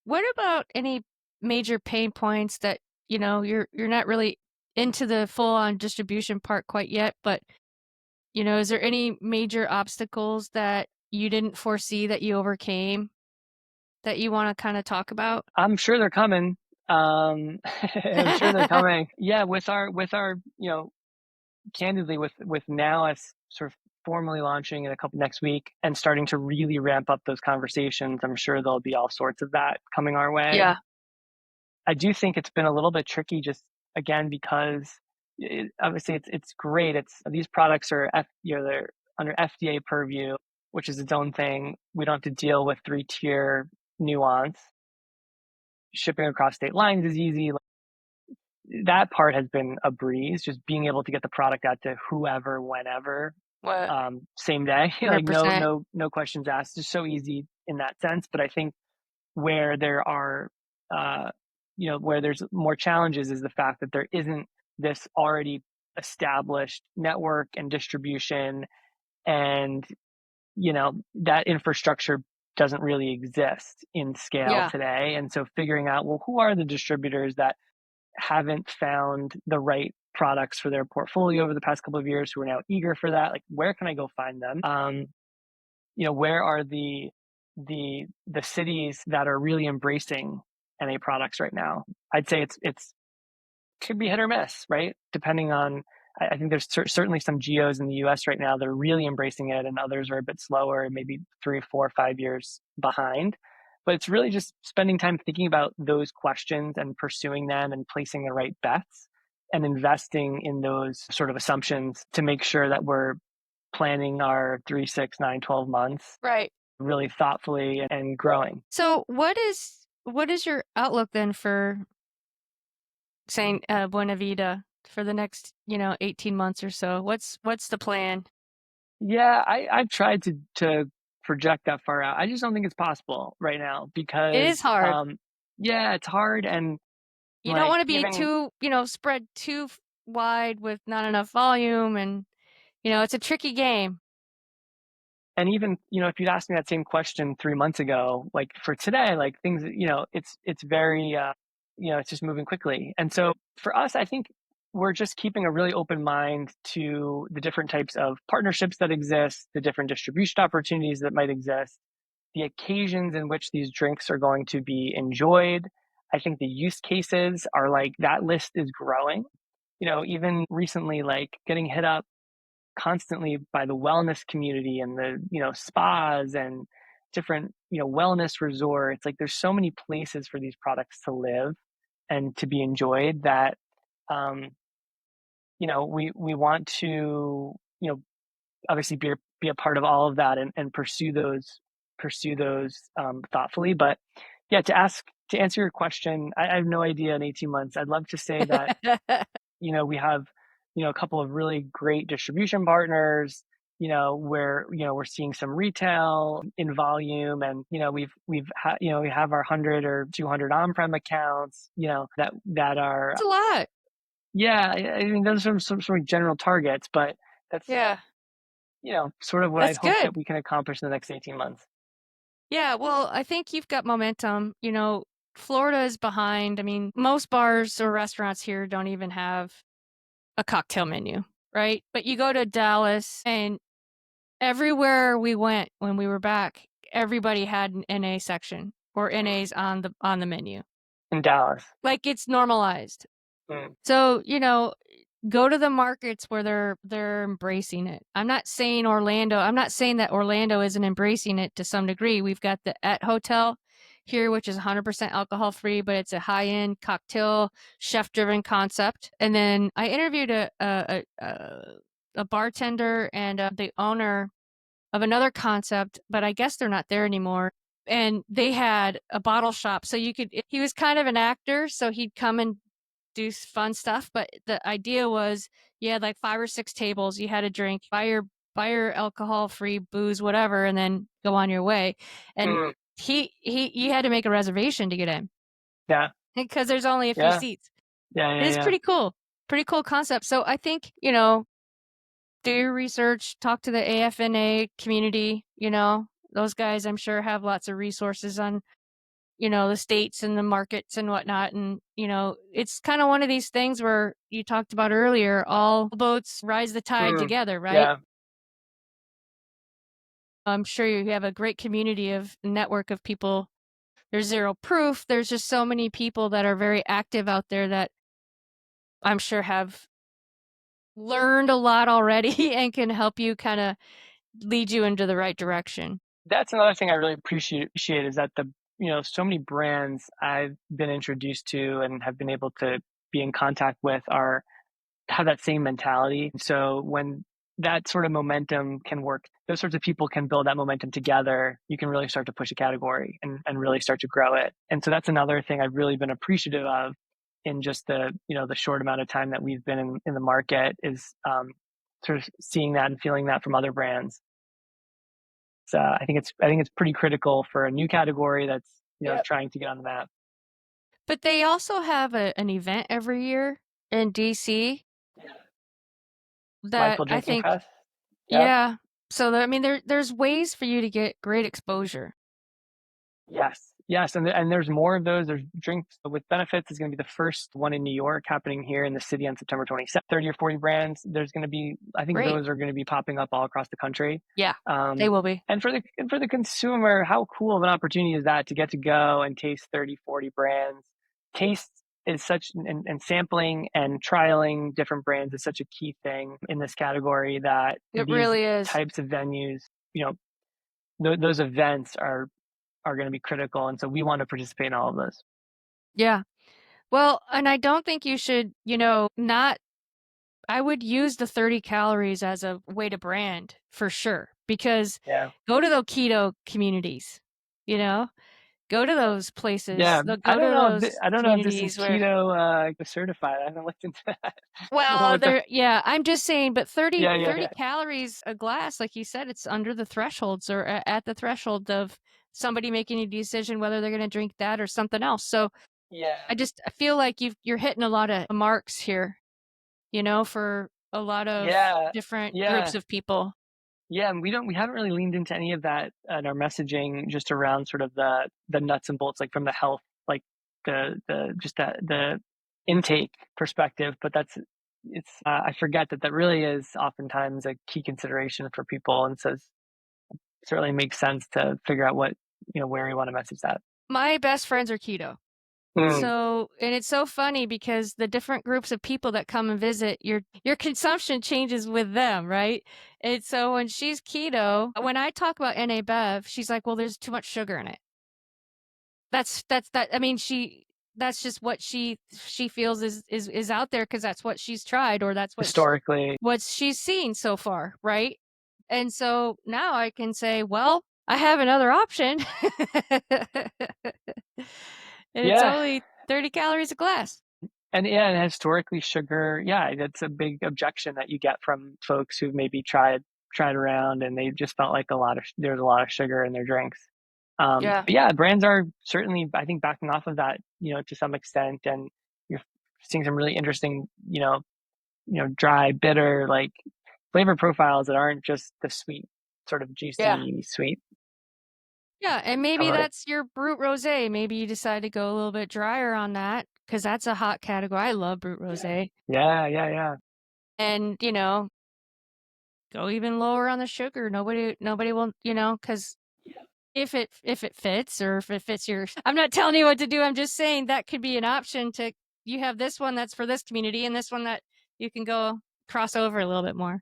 What about any major pain points that, you're not really into the full on distribution part quite yet, but is there any major obstacles that you didn't foresee that you overcame that you want to kind of talk about? I'm sure they're coming. I'm sure they're coming. Yeah, with our candidly with now us sort of formally launching in a couple next week and starting to really ramp up those conversations, I'm sure there'll be all sorts of that coming our way. Yeah. I do think it's been a little bit tricky just again because obviously it's great. It's these products are they're under FDA purview, which is its own thing. We don't have to deal with 3-tier nuance. Shipping across state lines is easy. That part has been a breeze. Just being able to get the product out to whoever, whenever, What? same day, like 100%. no questions asked. Just so easy in that sense. But I think where there are, where there's more challenges is the fact that there isn't this already established network and distribution, and that infrastructure doesn't really exist in scale Yeah. today. And so figuring out, well, who are the distributors that haven't found the right products for their portfolio over the past couple of years who are now eager for that? Like, where can I go find them? Where are the cities that are really embracing NA products right now? I'd say it's could be hit or miss, right? Depending on, I think there's certainly some geos in the U.S. right now that are really embracing it, and others are a bit slower, maybe 3, 4, 5 years behind. But it's really just spending time thinking about those questions and pursuing them and placing the right bets and investing in those sort of assumptions to make sure that we're planning our 3, 6, 9, 12 months Right. really thoughtfully and growing. So what is your outlook then for saying Buena Vida for the next, 18 months or so? What's the plan? Yeah, I've tried to project that far out. I just don't think it's possible right now It is because hard. yeah, it's hard. And You don't like want to be even too, spread too wide with not enough volume, and it's a tricky game. and even if you'd asked me that same question 3 months ago, like for today, like things, it's very it's just moving quickly. And so for us, I think we're just keeping a really open mind to the different types of partnerships that exist, the different distribution opportunities that might exist, the occasions in which these drinks are going to be enjoyed. I think the use cases are like that list is growing. Even recently, like getting hit up constantly by the wellness community and the, spas and different, wellness resorts. Like there's so many places for these products to live and to be enjoyed that, um, we want to, obviously be a part of all of that and pursue those thoughtfully. But yeah, to answer your question, I have no idea in 18 months. I'd love to say that we have a couple of really great distribution partners. Where we're seeing some retail in volume, and we have our 100 or 200 on-prem accounts. That are It's a lot. yeah. I mean, those are some sort of general targets, but that's Yeah. sort of what I That's hope good. that we can accomplish in the next 18 months. Yeah, well, I think you've got momentum. Florida is behind. I mean, most bars or restaurants here don't even have a cocktail menu, right? But you go to Dallas, and everywhere we went when we were back, everybody had an NA section or NAs on the menu. In Dallas. Like it's normalized. Mm. So, go to the markets where they're embracing it. I'm not saying that Orlando isn't embracing it to some degree. We've got the Et Hotel here, which is 100% alcohol free, but it's a high-end cocktail chef-driven concept. And then I interviewed a bartender and the owner of another concept, but I guess they're not there anymore. And they had a bottle shop, so he was kind of an actor, so he'd come and do fun stuff. But the idea was you had like 5 or 6 tables, you had a drink, buy your alcohol free booze, whatever, and then go on your way. And Mm. you had to make a reservation to get in. Yeah. because there's only a few Yeah. seats. Yeah. It Yeah. is Yeah. pretty cool concept. So I think, do your research, talk to the AFNA community, those guys I'm sure have lots of resources on, the states and the markets and whatnot. And, it's kind of one of these things where you talked about earlier, all boats rise the tide Mm, together, right? yeah. I'm sure you have a great community of network of people. There's zero proof. There's just so many people that are very active out there that I'm sure have learned a lot already and can help you kind of lead you into the right direction. That's another thing I really appreciate is that so many brands I've been introduced to and have been able to be in contact with have that same mentality. So when that sort of momentum can work, those sorts of people can build that momentum together, you can really start to push a category and really start to grow it. And so that's another thing I've really been appreciative of in just the short amount of time that we've been in the market is sort of seeing that and feeling that from other brands. So I think it's pretty critical for a new category that's Yep. trying to get on the map. But they also have an event every year in DC that Mindful I Drinking think, Fest. Yep. yeah. So I mean, there's ways for you to get great exposure. Yes. Yes. And there's more of those. There's drinks with benefits is going to be the first one in New York happening here in the city on September 27th. 30 or 40 brands. There's going to be, I think Great. those are going to be popping up all across the country. Yeah, they Um, will be. and for the consumer, how cool of an opportunity is that to get to go and taste 30, 40 brands? Taste is such, and sampling and trialing different brands is such a key thing in this category that It these really is. types of venues, those events are going to be critical. And so we want to participate in all of those. Yeah. Well, and I don't think you should, not, I would use the 30 calories as a way to brand for sure, because Yeah. go to the keto communities, you know, go to those places, Yeah. I go don't to know those I don't know if this is communities where, keto certified. I haven't looked into that. well, What the, yeah, I'm just saying, but 30, yeah, yeah, 30 yeah. calories a glass, like you said, it's under the thresholds or at the threshold of somebody making a decision whether they're going to drink that or something else. So Yeah. I feel like you're hitting a lot of marks here, for a lot of Yeah. different groups Yeah. of people. Yeah, and we haven't really leaned into any of that in our messaging, just around sort of the nuts and bolts, like from the health, like the intake perspective. But I forget that really is oftentimes a key consideration for people, and so it certainly makes sense to figure out where we want to message that. My best friends are keto. Mm, So, and it's so funny because the different groups of people that come and visit, your consumption changes with them, right? And so when she's keto, when I talk about NA Bev, she's like, "Well, there's too much sugar in it." That I mean, that's just what she feels is out there because that's what she's tried or that's historically, what she's seen so far, right? And so now I can say, well, I have another option. And it's yeah. only 30 calories a glass. And yeah, and historically sugar, yeah, that's a big objection that you get from folks who maybe tried around and they just felt like there's a lot of sugar in their drinks. Yeah. But yeah, brands are certainly, I think, backing off of that, to some extent, and you're seeing some really interesting, dry, bitter, like flavor profiles that aren't just the sweet, sort of Yeah. juicy sweet Yeah, and maybe of it. that's your Brut Rosé. Maybe you decide to go a little bit drier on that because that's a hot category. I love Brut Rosé. Yeah, yeah, yeah. And, go even lower on the sugar. Nobody will, because if it fits or if it fits your, I'm not telling you what to do. I'm just saying that could be an option to, you have this one that's for this community and this one that you can go cross over a little bit more.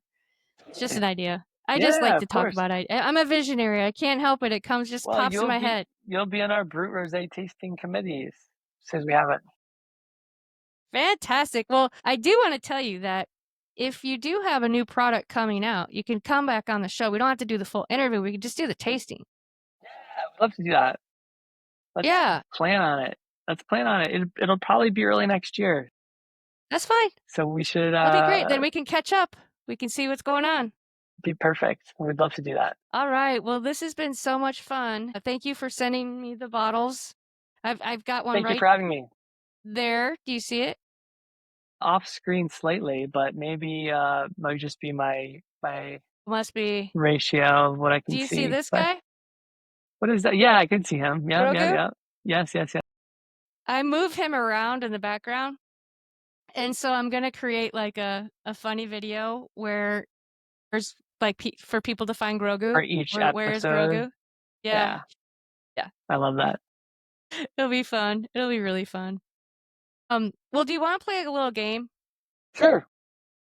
It's just an idea. I just like Yeah, to of talk course. about it. I'm a visionary. I can't help it. It just Well, pops in my head. you'll be on our Brut Rosé tasting committees since we have it. Fantastic. Well, I do want to tell you that if you do have a new product coming out, you can come back on the show. We don't have to do the full interview. We can just do the tasting. Yeah, I'd love to do that. Let's Yeah, plan on it. Let's plan on it. It'll probably be early next year. that's fine. So we should That'll be great. Then we can catch up. We can see what's going on. be perfect. We'd love to do that. All right. Well, this has been so much fun. Thank you for sending me the bottles. I've got one Thank you right. for having me. there. Do you see it? Off screen slightly, but maybe might just be my Must be. ratio of what I Do can you see see. this But guy? what is that? Yeah, I can see him. Yeah, yeah, Grogu? yeah. Yes, yes, yes. I move him around in the background. And so I'm gonna create like a funny video where there's like for people to find For Grogu. each Where is episode. Grogu? Yeah, Yeah, yeah. I love that. It'll be fun. It'll be really fun. Well, do you want to play a little game? Sure.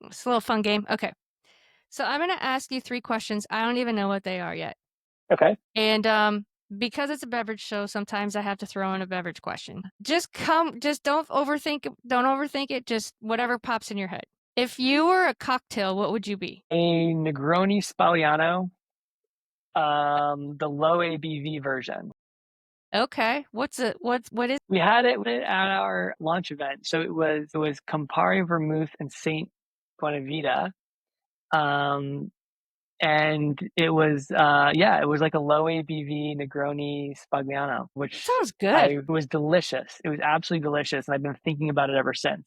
It's a little fun game. Okay. So I'm gonna ask you 3 questions. I don't even know what they are yet. Okay. And because it's a beverage show, sometimes I have to throw in a beverage question. Just don't overthink it, just whatever pops in your head. If you were a cocktail, what would you be? A Negroni Spagliano, the low ABV version. Okay. What is We had it at our launch event. So it was Campari Vermouth and Saint Buena Vida. And it was it was like a low ABV Negroni Spagliano, which sounds good. it was delicious. It was absolutely delicious, and I've been thinking about it ever since.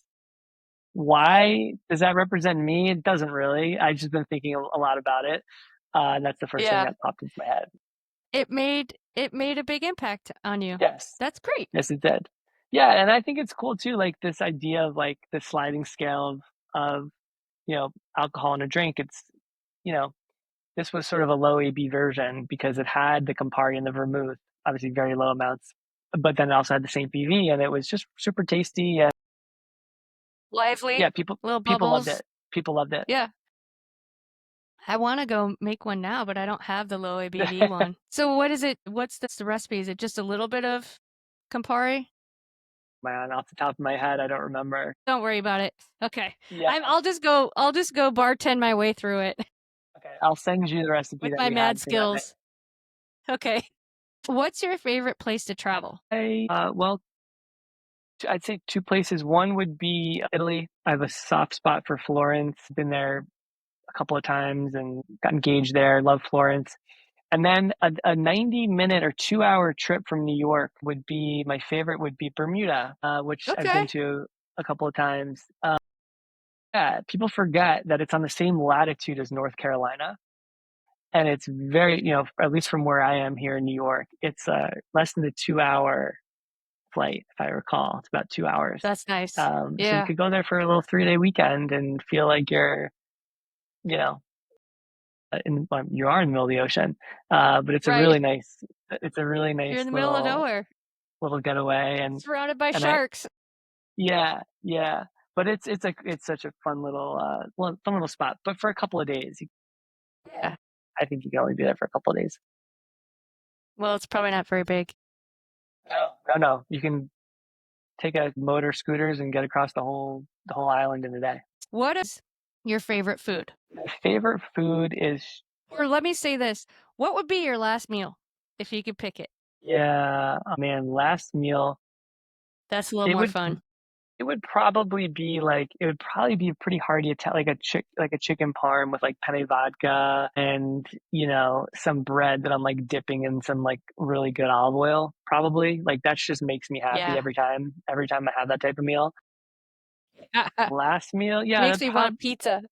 Why does that represent me? It doesn't really. I've just been thinking a lot about it. And that's the first thing Yeah. that popped into my head. It made a big impact on you. Yes. That's great. Yes, it did. Yeah, and I think it's cool too, like this idea of like the sliding scale of alcohol in a drink. It's you know, this was sort of a low AB version because it had the Campari and the vermouth, obviously very low amounts, but then it also had the Saint BV, and it was just super tasty. And Lively. yeah, Little people loved bubbles. it. People loved it. Yeah. I want to go make one now, but I don't have the low ABV one. So what is it? What's the recipe? Is it just a little bit of Campari? Man, off the top of my head, I don't remember. Don't worry about it. Okay. Yeah. I'll just go bartend my way through it Okay. I'll send you the recipe with that my we mad had for that night. skills. Okay. What's your favorite place to travel? Well, I'd say 2 places. One would be Italy. I have a soft spot for Florence. Been there a couple of times and got engaged there. Love Florence. And then a 90-minute or 2-hour trip from New York would be my favorite. Would be Bermuda, which I've been Okay. to a couple of times. Yeah, people forget that it's on the same latitude as North Carolina, and it's very, at least from where I am here in New York, it's less than a 2-hour flight, if I recall. It's about 2 hours. That's nice. So you Yeah. could go there for a little 3-day weekend and feel like you're, you know, you are in the middle of the ocean. But it's a Right. really nice, You're in the middle of nowhere, little getaway, surrounded by and sharks. yeah, yeah. But it's such a fun little fun little spot. But for a couple of days, Yeah. I think you can only be there for a couple of days. Well, it's probably not very big. No. You can take a motor scooters and get across the whole island in a day. What is your favorite food? My favorite food is Or let me say this. What would be your last meal if you could pick it? last meal. That's a little It more would fun. it would probably be a pretty hearty like a chicken parm with like penne vodka and some bread that I'm like dipping in some like really good olive oil. Probably like that just makes me happy Yeah. every time I have that type of meal. Last meal, yeah, Makes me want pizza.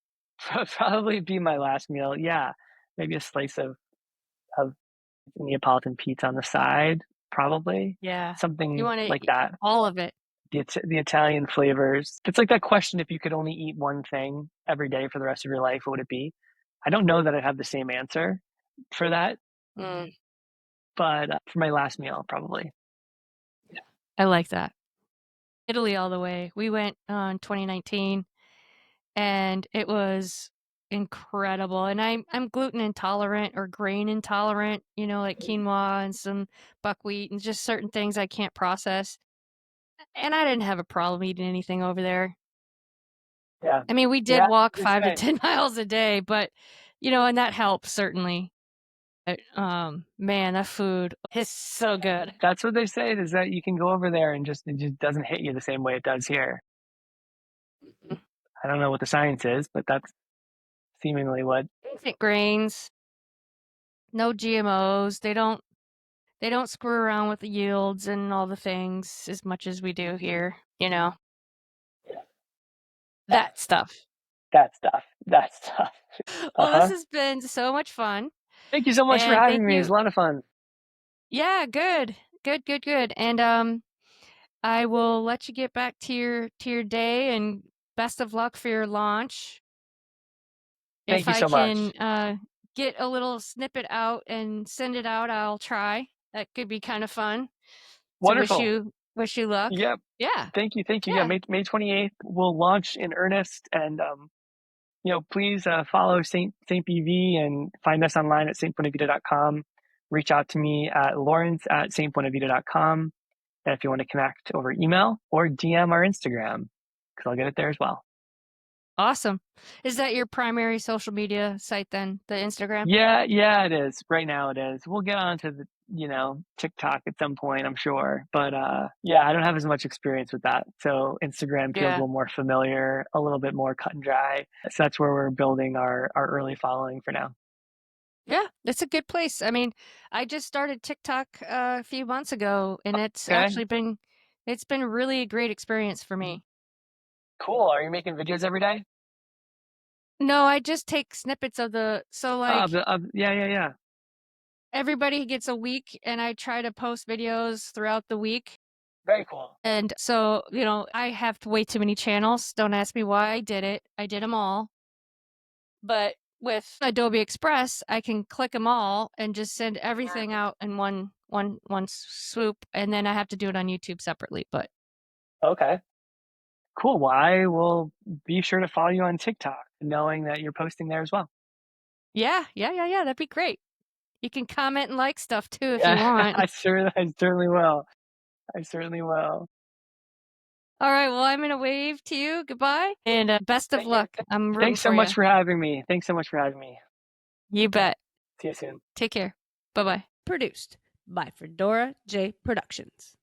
probably be my last meal. Yeah, maybe a slice of Neapolitan pizza on the side. Probably Yeah. You something want to like eat that. all of it. The Italian flavors. It's like that question: if you could only eat one thing every day for the rest of your life, what would it be? I don't know that I have the same answer for that, Mm, but for my last meal, probably. I like that. Italy all the way. We went on 2019 and it was incredible. And I'm gluten intolerant or grain intolerant, like quinoa and some buckwheat and just certain things I can't process. And I didn't have a problem eating anything over there. Yeah, I mean, we did walk 5 to 10 miles a day, but and that helps certainly. But, man, that food is so good. That's what they say, is that you can go over there and it just doesn't hit you the same way it does here. I don't know what the science is, but that's seemingly what. Basic grains, no GMOs. They don't. they don't screw around with the yields and all the things as much as we do here, Yeah. that stuff. That stuff. That stuff. Well, this Uh-huh. has been so much fun. Thank you so much for And thank having me. It was you. a lot of fun. Yeah, good. Good, good, good. And I will let you get back to your day, and best of luck for your launch. Thank If you I so can much. get a little snippet out and send it out, I'll try. That could be kind of fun to Wonderful. wish you luck. Yep. Yeah. Thank you. Thank you. Yeah, Yeah. May 28th, we'll launch in earnest. And, please follow Saint BV and find us online at saintbuenavida.com. Reach out to me at lawrence@saintbuenavida.com. And if you want to connect over email or DM our Instagram, because I'll get it there as well. Awesome. Is that your primary social media site then, the Instagram? Yeah, it is. Right now it is. We'll get on to the, TikTok at some point, I'm sure. But yeah, I don't have as much experience with that. So Instagram feels a Yeah. little more familiar, a little bit more cut and dry. So that's where we're building our early following for now. Yeah, it's a good place. I mean, I just started TikTok a few months ago, and Okay, it's been really a great experience for me. cool. Are you making videos every day? No, I just take snippets of like Yeah. everybody gets a week, and I try to post videos throughout the week. Very cool. And so, I have way too many channels. Don't ask me why I did it. I did them all. But with Adobe Express, I can click them all and just send everything out in one swoop, and then I have to do it on YouTube separately. But Okay, cool. Well, I will be sure to follow you on TikTok, knowing that you're posting there as well. yeah, that'd be great. You can comment and like stuff too if you Yeah, want. I certainly will. I certainly will. All right, well, I'm gonna wave to you goodbye, and best of Thank you. luck. I'm rooting Thanks so for much you. for having me. Thanks so much for having me. You bet. See you soon. Take care. Bye bye. Produced by Fedora J Productions.